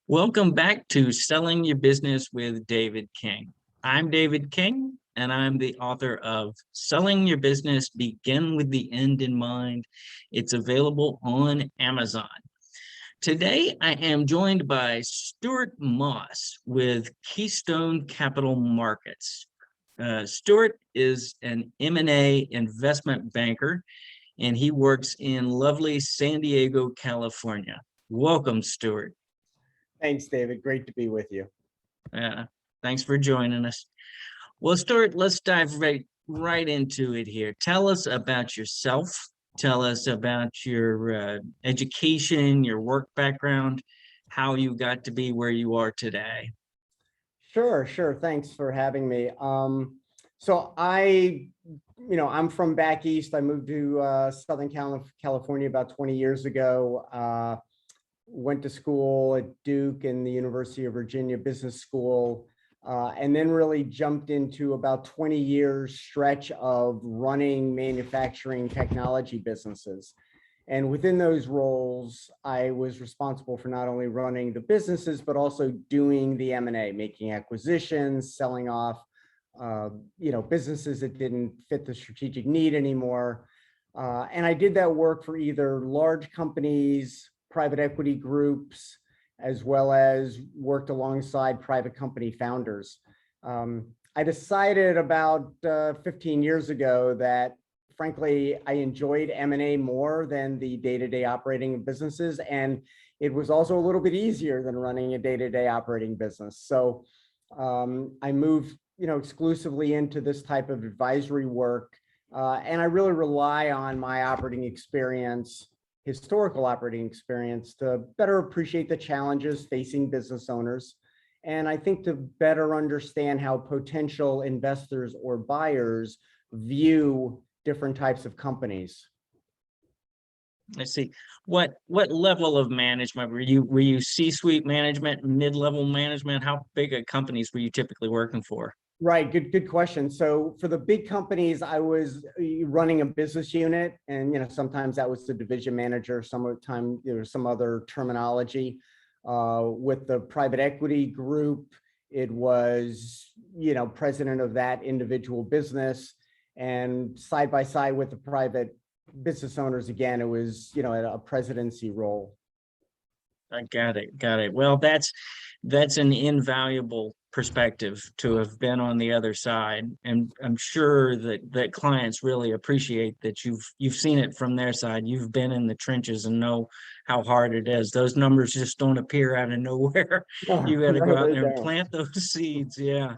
Welcome back to Selling Your Business with David King. I'm David King, and I'm the author of Selling Your Business, Begin with the End in Mind. It's available on Amazon. Today, I am joined by Stuart Moss with Keystone Capital Markets. Stuart is an M&A investment banker, and he works in lovely San Diego, California. Welcome, Stuart. Thanks, David. Great to be with you. Thanks for joining us. Well, Stuart, let's dive right into it here. Tell us about yourself. Tell us about your education, your work background, how you got to be where you are today. Sure. Thanks for having me. So I'm from back east. I moved to Southern California about 20 years ago. Went to school at Duke and the University of Virginia Business School, and then really jumped into about 20 years stretch of running manufacturing technology businesses. And within those roles, I was responsible for not only running the businesses, but also doing the M&A, making acquisitions, selling off, businesses that didn't fit the strategic need anymore. And I did that work for either large companies, private equity groups, as well as worked alongside private company founders. I decided about 15 years ago that, frankly, I enjoyed M&A more than the day-to-day operating of businesses, and it was also a little bit easier than running a day-to-day operating business. So I moved, exclusively into this type of advisory work, and I really rely on my historical operating experience to better appreciate the challenges facing business owners. And I think to better understand how potential investors or buyers view different types of companies. I see. What level of management were you? Were you C-suite management, mid-level management? How big of companies were you typically working for? Right, good question. So for the big companies, I was running a business unit, and sometimes that was the division manager. Sometimes there was some other terminology. With the private equity group, it was president of that individual business, and side by side with the private business owners, again, it was a presidency role. I got it. Well, that's an invaluable perspective to have been on the other side, and I'm sure that clients really appreciate that you've seen it from their side. You've been in the trenches and know how hard it is. Those numbers just don't appear out of nowhere. You got to go out there and plant those seeds. Yeah.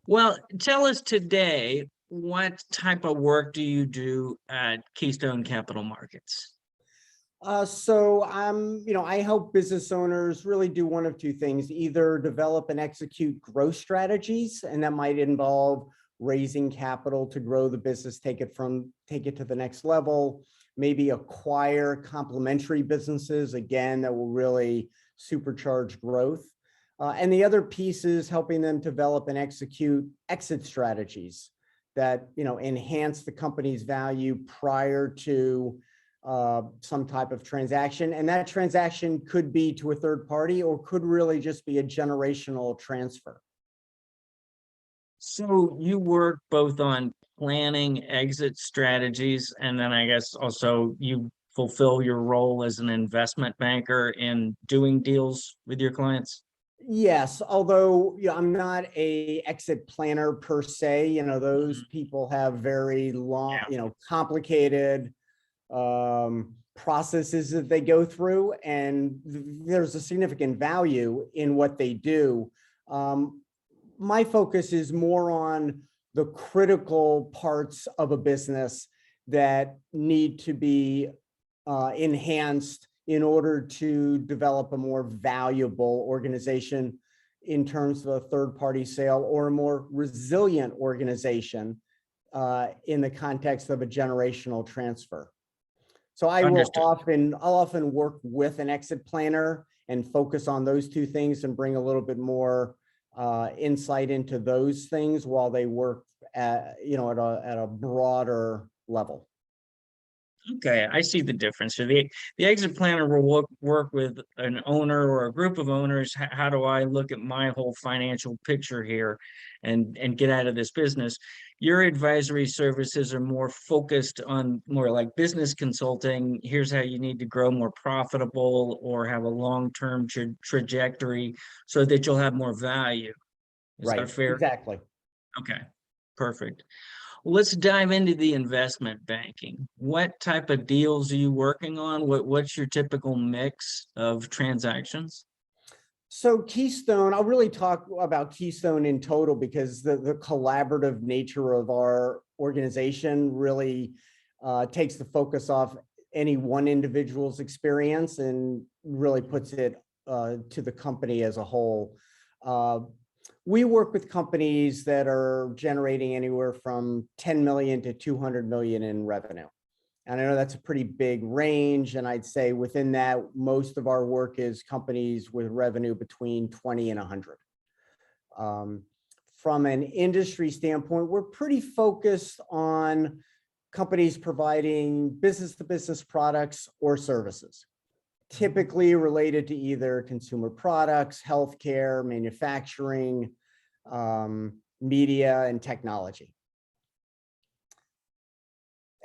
Well, tell us today, what type of work do you do at Keystone Capital Markets? I help business owners really do one of two things: either develop and execute growth strategies, and that might involve raising capital to grow the business, take it to the next level, maybe acquire complementary businesses, again, that will really supercharge growth. And the other piece is helping them develop and execute exit strategies that, enhance the company's value prior to some type of transaction. And that transaction could be to a third party or could really just be a generational transfer. So you work both on planning exit strategies, and then I guess also you fulfill your role as an investment banker in doing deals with your clients? Yes, although I'm not a exit planner per se. Those people have very long, complicated processes that they go through, and there's a significant value in what they do. My focus is more on the critical parts of a business that need to be enhanced in order to develop a more valuable organization in terms of a third-party sale, or a more resilient organization in the context of a generational transfer. So I'll often work with an exit planner and focus on those two things and bring a little bit more insight into those things while they work at a broader level. Okay, I see the difference. So the exit planner will work with an owner or a group of owners. How do I look at my whole financial picture here and get out of this business? Your advisory services are more focused on more like business consulting. Here's how you need to grow more profitable or have a long-term trajectory so that you'll have more value. Is that Right, fair? exactly. Okay, perfect. Let's dive into the investment banking. What type of deals are you working on? What's your typical mix of transactions? So Keystone, I'll really talk about Keystone in total because the collaborative nature of our organization really takes the focus off any one individual's experience and really puts it to the company as a whole. Uh, we work with companies that are generating anywhere from 10 million to 200 million in revenue. And I know that's a pretty big range. And I'd say within that, most of our work is companies with revenue between 20 and 100. Um, from an industry standpoint, we're pretty focused on companies providing business to business products or services, typically related to either consumer products, healthcare, manufacturing, media, and technology.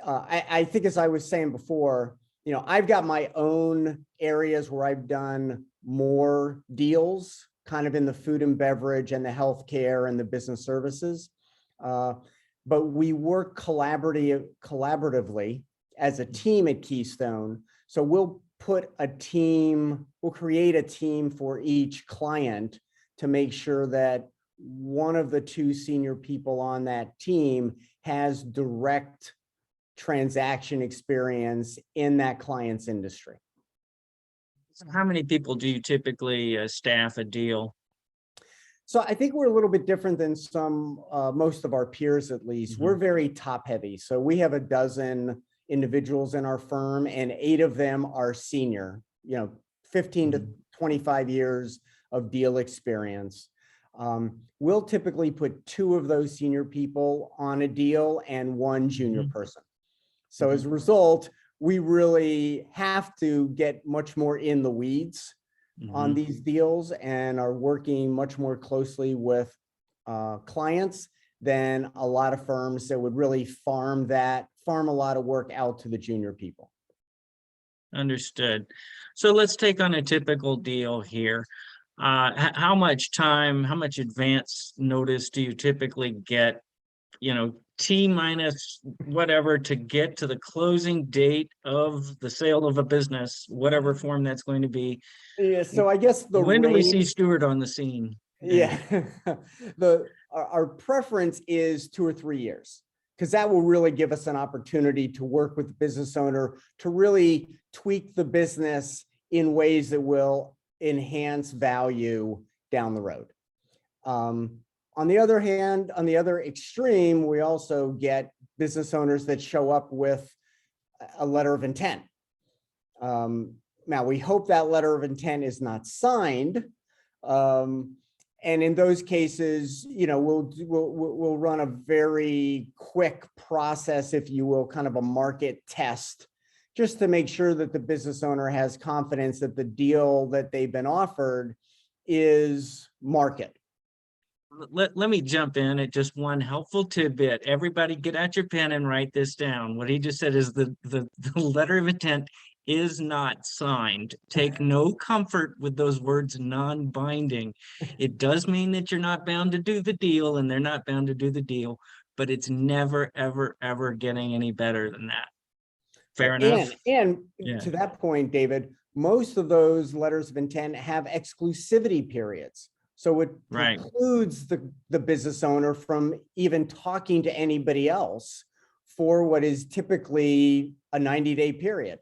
I think, as I was saying before, I've got my own areas where I've done more deals, kind of in the food and beverage and the healthcare and the business services. But we work collaboratively as a team at Keystone. So we'll create a team for each client to make sure that one of the two senior people on that team has direct transaction experience in that client's industry. So how many people do you typically staff a deal? So I think we're a little bit different than most of our peers, at least. We're very top heavy. So we have a dozen individuals in our firm and 8 of them are senior, 15 to 25 years of deal experience. We'll typically put 2 of those senior people on a deal and 1 junior person. So as a result, we really have to get much more in the weeds on these deals and are working much more closely with clients than a lot of firms that would really farm a lot of work out to the junior people. Understood. So let's take on a typical deal here. How much time, how much advance notice do you typically get, T minus whatever to get to the closing date of the sale of a business, whatever form that's going to be? Yeah, so I guess when do we see Stuart on the scene? Yeah, our preference is 2 or 3 years, because that will really give us an opportunity to work with the business owner to really tweak the business in ways that will enhance value down the road. On the other hand, on the other extreme, we also get business owners that show up with a letter of intent. Now, we hope that letter of intent is not signed. And in those cases, we'll run a very quick process, if you will, kind of a market test, just to make sure that the business owner has confidence that the deal that they've been offered is market. Let me jump in at just one helpful tidbit. Everybody get out your pen and write this down. What he just said is the letter of intent is not signed. Take no comfort with those words non-binding. It does mean that you're not bound to do the deal and they're not bound to do the deal, but it's never, ever, ever getting any better than that. Fair enough? And to that point, David, most of those letters of intent have exclusivity periods. So it precludes the business owner from even talking to anybody else for what is typically a 90-day period.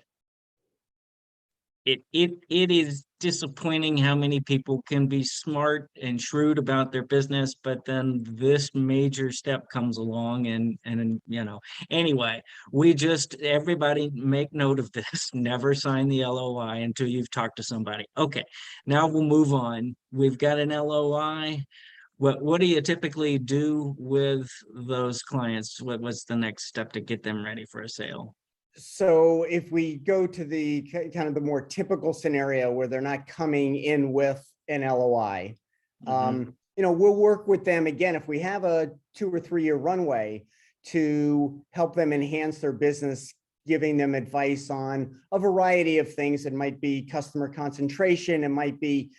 It is disappointing how many people can be smart and shrewd about their business, but then this major step comes along and anyway, everybody make note of this. Never sign the LOI until you've talked to somebody. Okay, now we'll move on. We've got an LOI. What do you typically do with those clients? What's the next step to get them ready for a sale? So if we go to the kind of the more typical scenario where they're not coming in with an LOI, Mhm. we'll work with them again if we have a 2 or 3 year runway to help them enhance their business, giving them advice on a variety of things. It might be customer concentration, it might be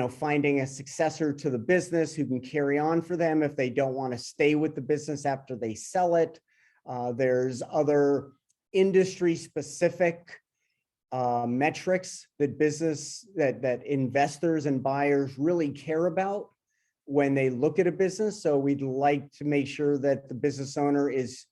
finding a successor to the business who can carry on for them if they don't want to stay with the business after they sell it. There's other industry specific metrics that investors and buyers really care about when they look at a business. So we'd like to make sure that the business owner is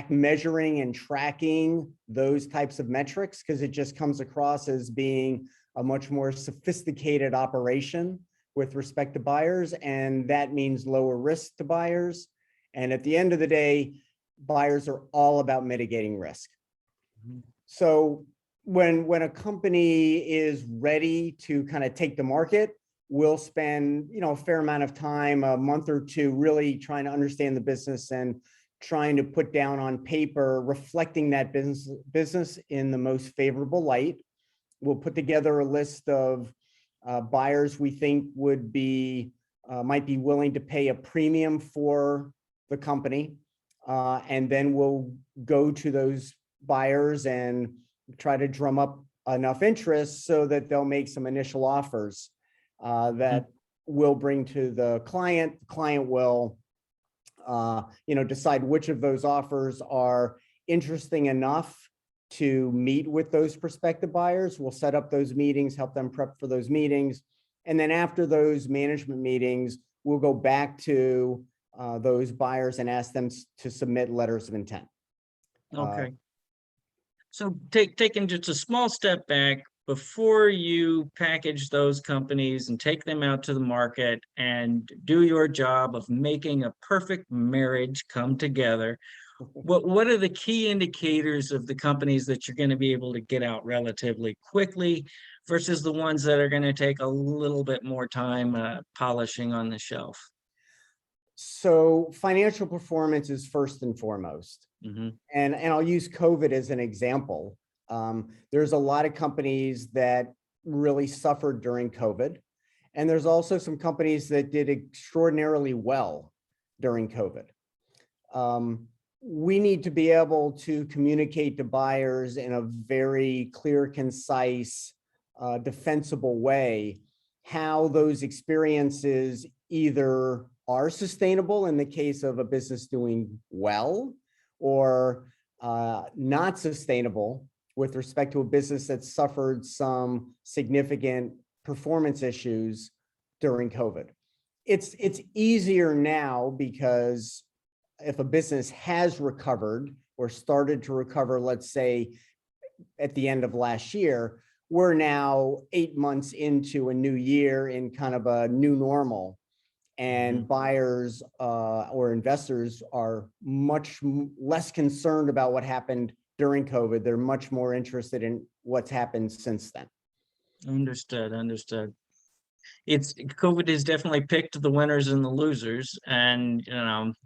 measuring and tracking those types of metrics, because it just comes across as being a much more sophisticated operation with respect to buyers. And that means lower risk to buyers. And at the end of the day, buyers are all about mitigating risk. Mhm. So when a company is ready to kind of take the market, we'll spend a fair amount of time, a month or two, really trying to understand the business and trying to put down on paper, reflecting that business in the most favorable light. We'll put together a list of buyers we think might be willing to pay a premium for the company. And then we'll go to those buyers and try to drum up enough interest so that they'll make some initial offers that we'll bring to the client. The client will decide which of those offers are interesting enough to meet with those prospective buyers. We'll set up those meetings, help them prep for those meetings. And then after those management meetings, we'll go back to those buyers and ask them to submit letters of intent. Okay. So taking just a small step back, before you package those companies and take them out to the market and do your job of making a perfect marriage come together, what are the key indicators of the companies that you're going to be able to get out relatively quickly versus the ones that are going to take a little bit more time polishing on the shelf? So financial performance is first and foremost. Mm-hmm. And I'll use COVID as an example. There's a lot of companies that really suffered during COVID. And there's also some companies that did extraordinarily well during COVID. We need to be able to communicate to buyers in a very clear, concise, defensible way how those experiences either are sustainable in the case of a business doing well, or not sustainable with respect to a business that suffered some significant performance issues during COVID. It's easier now because if a business has recovered or started to recover, let's say at the end of last year, we're now 8 months into a new year in kind of a new normal. And buyers or investors are much less concerned about what happened during COVID. They're much more interested in what's happened since then. Understood. COVID has definitely picked the winners and the losers, and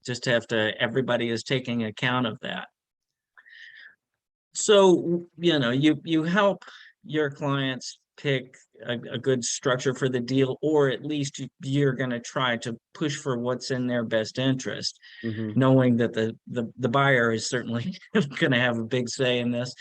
just everybody is taking account of that. So you help your clients pick a good structure for the deal, or at least you're going to try to push for what's in their best interest, knowing that the buyer is certainly going to have a big say in this.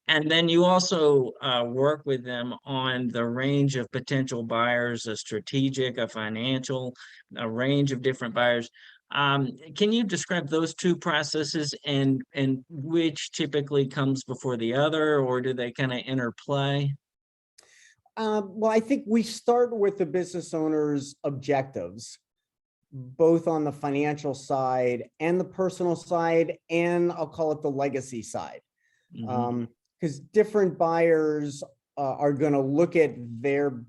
And then you also work with them on the range of potential buyers, a strategic, a financial, a range of different buyers. Can you describe those two processes and which typically comes before the other, or do they kind of interplay? Well, I think we start with the business owner's objectives, both on the financial side and the personal side, and I'll call it the legacy side. Because different buyers are going to look at their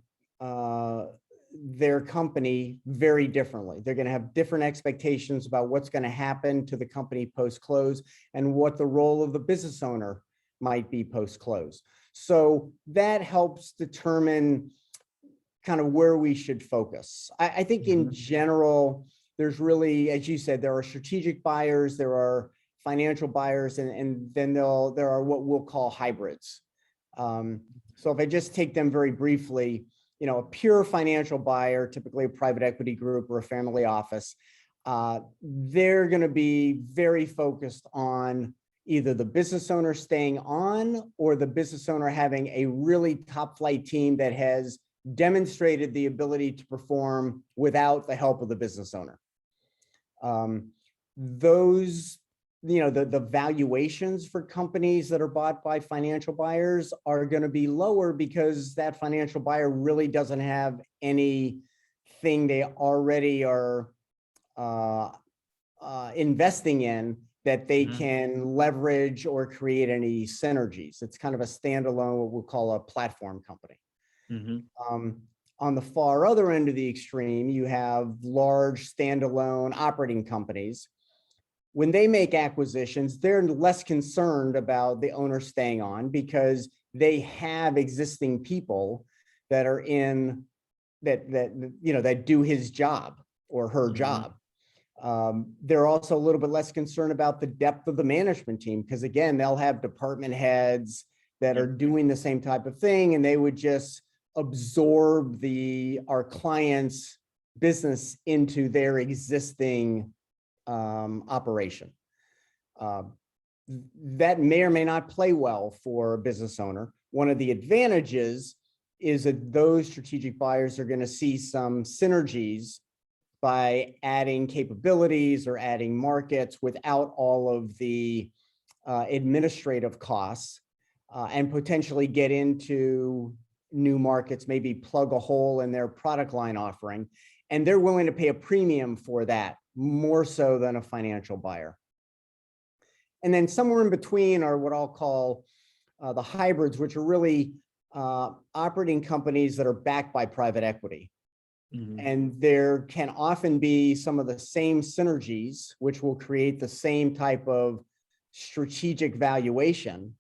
company very differently. They're going to have different expectations about what's going to happen to the company post-close and what the role of the business owner might be post-close. So that helps determine kind of where we should focus. I think in general, there's really, as you said, there are strategic buyers, there are financial buyers, and then there are what we'll call hybrids. So if I just take them very briefly, a pure financial buyer, typically a private equity group or a family office, they're going to be very focused on either the business owner staying on or the business owner having a really top flight team that has demonstrated the ability to perform without the help of the business owner. Those, the valuations for companies that are bought by financial buyers are going to be lower because that financial buyer really doesn't have anything they already are investing in that they can leverage or create any synergies. It's kind of a standalone, what we'll call a platform company. On the far other end of the extreme, you have large standalone operating companies. When they make acquisitions, they're less concerned about the owner staying on because they have existing people that are in that do his job or her job. They're also a little bit less concerned about the depth of the management team because, again, they'll have department heads that are doing the same type of thing, and they would just absorb our client's business into their existing operation. That may or may not play well for a business owner. One of the advantages is that those strategic buyers are going to see some synergies by adding capabilities or adding markets without all of the administrative costs, and potentially get into new markets, maybe plug a hole in their product line offering. And they're willing to pay a premium for that, more so than a financial buyer. And then somewhere in between are what I'll call the hybrids, which are really operating companies that are backed by private equity. And there can often be some of the same synergies, which will create the same type of strategic valuation,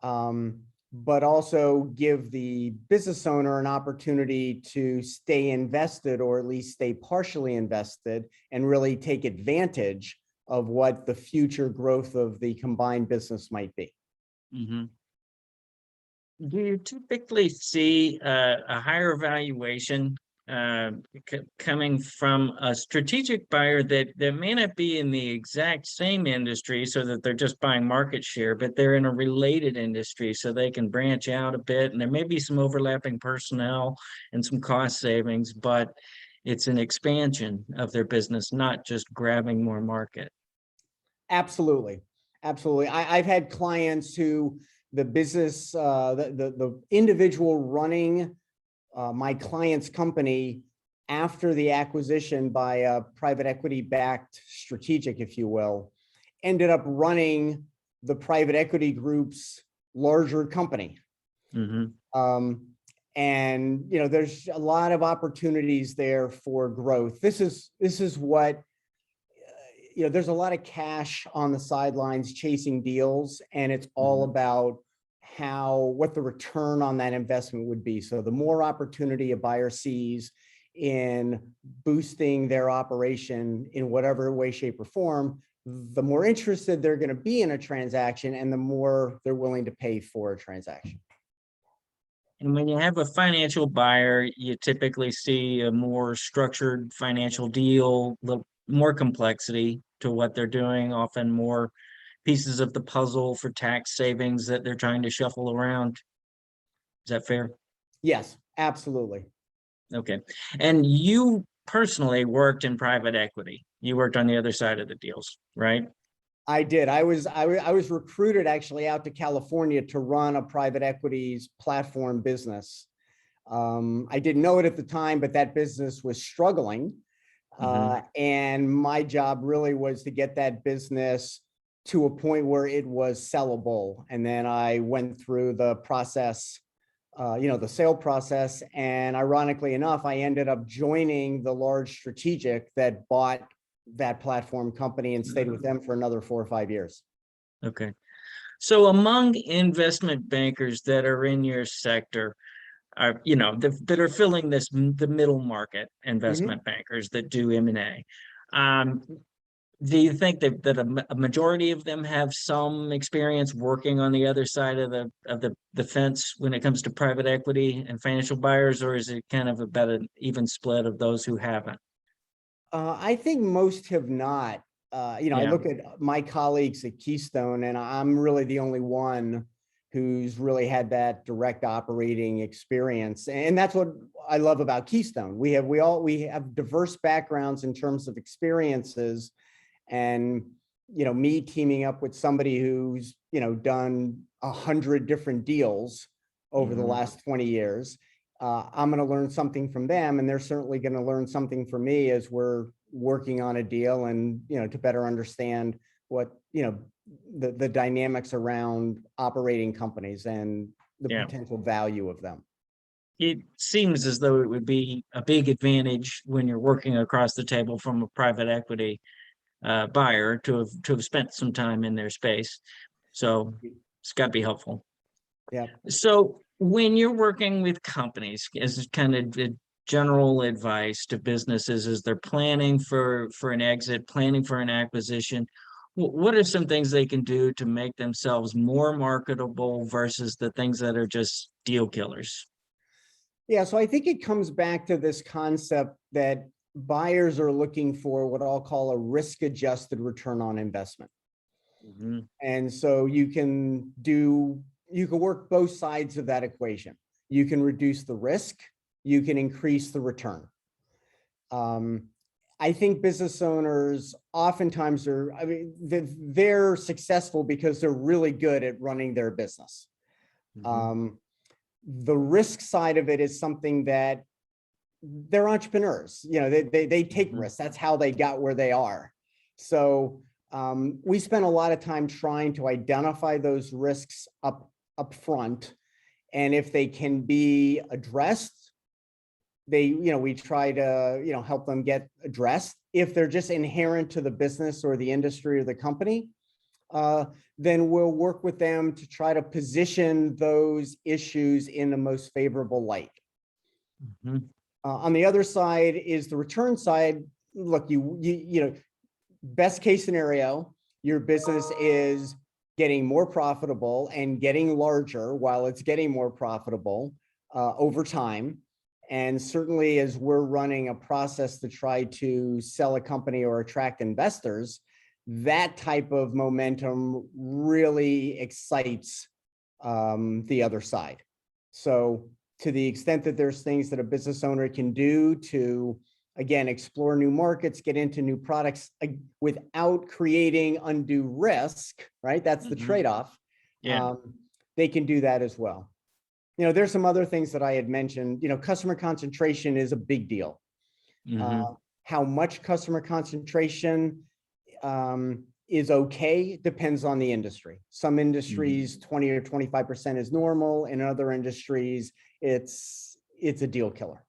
but also give the business owner an opportunity to stay invested, or at least stay partially invested, and really take advantage of what the future growth of the combined business might be. Do you typically see a higher valuation coming from a strategic buyer that may not be in the exact same industry, so that they're just buying market share, but they're in a related industry so they can branch out a bit, and there may be some overlapping personnel and some cost savings, but it's an expansion of their business, not just grabbing more market? Absolutely. Absolutely. I've had clients who the business, the individual running my client's company after the acquisition by a private equity backed strategic, if you will, ended up running the private equity group's larger company. And there's a lot of opportunities there for growth. This is what there's a lot of cash on the sidelines chasing deals, and it's all about what the return on that investment would be. So the more opportunity a buyer sees in boosting their operation in whatever way, shape, or form, the more interested they're going to be in a transaction, and the more they're willing to pay for a transaction. And when you have a financial buyer, you typically see a more structured financial deal, a little more complexity to what they're doing, often more pieces of the puzzle for tax savings that they're trying to shuffle around. Is that fair? Yes, absolutely. Okay. And you personally worked in private equity. You worked on the other side of the deals, right? I did. I was recruited actually out to California to run a private equities platform business. I didn't know it at the time, but that business was struggling. And my job really was to get that business to a point where it was sellable. And then I went through the process, the sale process. And ironically enough, I ended up joining the large strategic that bought that platform company and stayed with them for another 4 or 5 years. Okay. So among investment bankers that are in your sector, are that are filling the middle market investment bankers that do M&A, do you think that a majority of them have some experience working on the other side of the fence when it comes to private equity and financial buyers, or is it kind of about an even split of those who haven't? I think most have not. I Yeah, look at my colleagues at Keystone, and I'm really the only one who's really had that direct operating experience. And that's what I love about Keystone. We have diverse backgrounds in terms of experiences, and me teaming up with somebody who's done 100 different deals over the last 20 years. I'm going to learn something from them, and they're certainly going to learn something from me as we're working on a deal, and to better understand what the dynamics around operating companies and the yeah. potential value of them. It seems as though it would be a big advantage when you're working across the table from a private equity buyer to have spent some time in their space. So it's got to be helpful. Yeah. So when you're working with companies, as kind of the general advice to businesses as they're planning for an exit, planning for an acquisition, what are some things they can do to make themselves more marketable versus the things that are just deal killers? Yeah, so I think it comes back to this concept that buyers are looking for what I'll call a risk-adjusted return on investment. Mhm. And so you can work both sides of that equation. You can reduce the risk, you can increase the return. I think business owners oftentimes they're successful because they're really good at running their business. Mhm. The risk side of it is something that they're entrepreneurs. They take Mhm. risks. That's how they got where they are. So we spend a lot of time trying to identify those risks up front, and if they can be addressed, we try to help them get addressed. If they're just inherent to the business or the industry or the company, then we'll work with them to try to position those issues in the most favorable light. Mhm. On the other side is the return side. Look, best case scenario, your business is getting more profitable and getting larger while it's getting more profitable over time. And certainly as we're running a process to try to sell a company or attract investors, that type of momentum really excites the other side. So to the extent that there's things that a business owner can do to, again, explore new markets, get into new products without creating undue risk, right? That's the Mhm. trade-off. Yeah. They can do that as well. There's some other things that I had mentioned. Customer concentration is a big deal. Mhm. How much customer concentration is okay depends on the industry. Some Mhm. industries, 20 or 25% is normal. In other industries, it's a deal killer.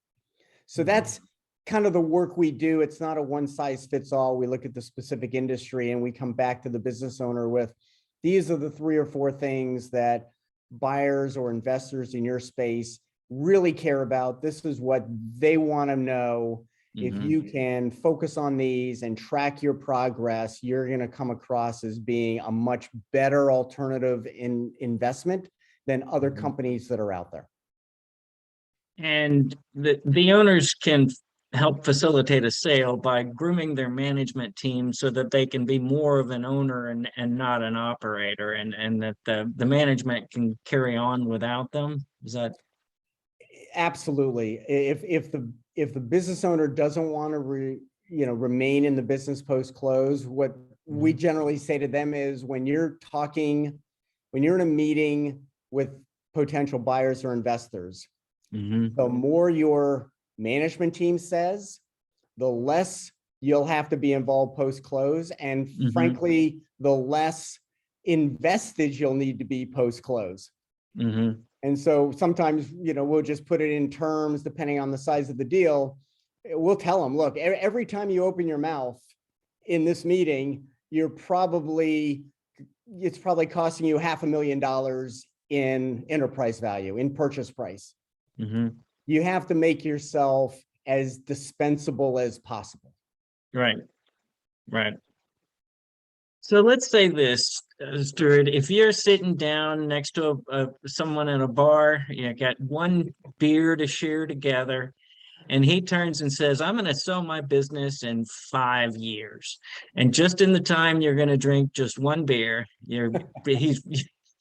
So Mhm. that's kind of the work we do. It's not a one size fits all. We look at the specific industry and we come back to the business owner with, these are the 3 or 4 things that buyers or investors in your space really care about. This is what they want to know. If Mhm. you can focus on these and track your progress, you're going to come across as being a much better alternative in investment than other Mhm. companies that are out there. And the owners can help facilitate a sale by grooming their management team so that they can be more of an owner and not an operator, and that the management can carry on without them. Is that? Absolutely. If the business owner doesn't want to remain in the business post close, what we Mhm. generally say to them is, when you're in a meeting with potential buyers or investors, Mhm. the more your management team says, the less you'll have to be involved post close, and Mhm. frankly, the less invested you'll need to be post close. Mhm. And so sometimes, we'll just put it in terms, depending on the size of the deal. We'll tell them, look, every time you open your mouth in this meeting, it's probably costing you $500,000 in enterprise value, in purchase price. Mhm. You have to make yourself as dispensable as possible. Right. Right. So let's say this, Stuart, if you're sitting down next to someone in a bar, you got one beer to share together, and he turns and says, I'm going to sell my business in 5 years. And just in the time you're going to drink just one beer, he's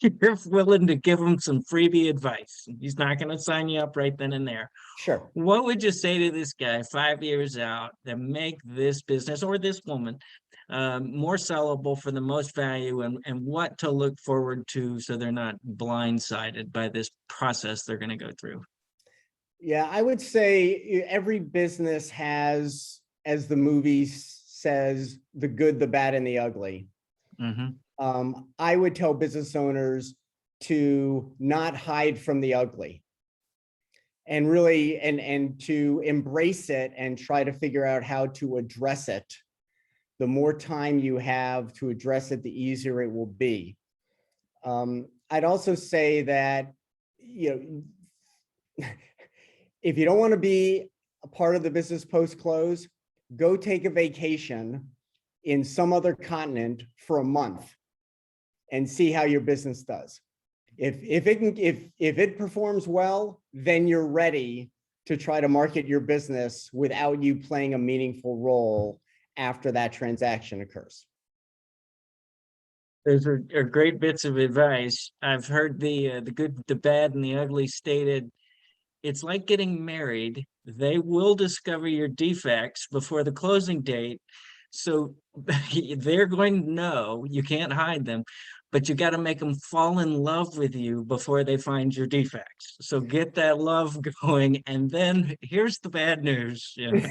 you're willing to give him some freebie advice. He's not going to sign you up right then and there. Sure. What would you say to this guy 5 years out that make this business or this woman more sellable for the most value, and what to look forward to so they're not blindsided by this process they're going to go through? Yeah, I would say every business has, as the movie says, the good, the bad, and the ugly. Mm-hmm. I would tell business owners to not hide from the ugly, and really, and to embrace it and try to figure out how to address it. The more time you have to address it, the easier it will be. I'd also say that, if you don't want to be a part of the business post-close, go take a vacation in some other continent for a month and see how your business does. If it performs well, then you're ready to try to market your business without you playing a meaningful role after that transaction occurs. Those are great bits of advice. I've heard the good, the bad, and the ugly stated. It's like getting married. They will discover your defects before the closing date. So they're going to know you can't hide them, but you got to make them fall in love with you before they find your defects. So get that love going. And then here's the bad news. Yeah.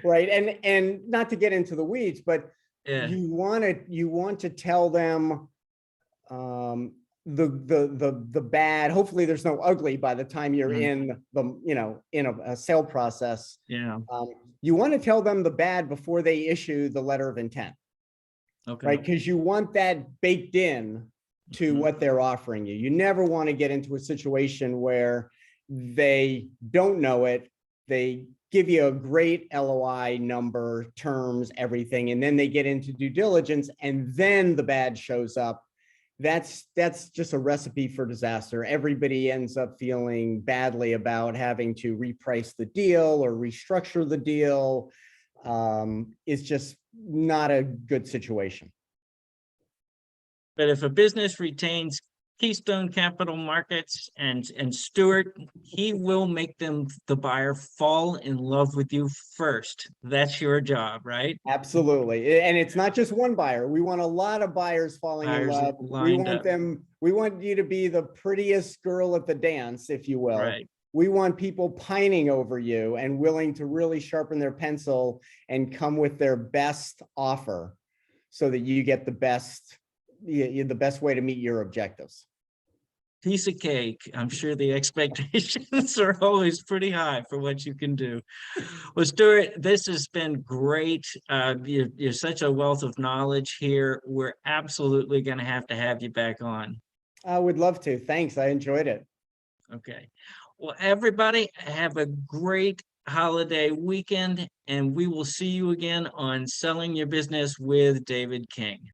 Right. And not to get into the weeds, but Yeah. you want to tell them the bad. Hopefully there's no ugly by the time you're in the, in a sale process. Yeah. You want to tell them the bad before they issue the letter of intent. Okay. Right? Because you want that baked in to what they're offering you. You never want to get into a situation where they don't know it. They give you a great LOI number, terms, everything, and then they get into due diligence, and then the bad shows up. That's just a recipe for disaster. Everybody ends up feeling badly about having to reprice the deal or restructure the deal. It's just not a good situation. But if a business retains Keystone Capital Markets and Stuart, he will make the buyer fall in love with you first. That's your job, right? Absolutely. And it's not just one buyer. We want a lot of buyers falling in Buyers love. lined up. We want you to be the prettiest girl at the dance, if you will. Right. We want people pining over you and willing to really sharpen their pencil and come with their best offer so that you get the best way to meet your objectives. Piece of cake. I'm sure the expectations are always pretty high for what you can do. Well, Stuart, this has been great. You're such a wealth of knowledge here. We're absolutely going to have you back on. I would love to. Thanks. I enjoyed it. Okay. Well, everybody, have a great holiday weekend, and we will see you again on Selling Your Business with David King.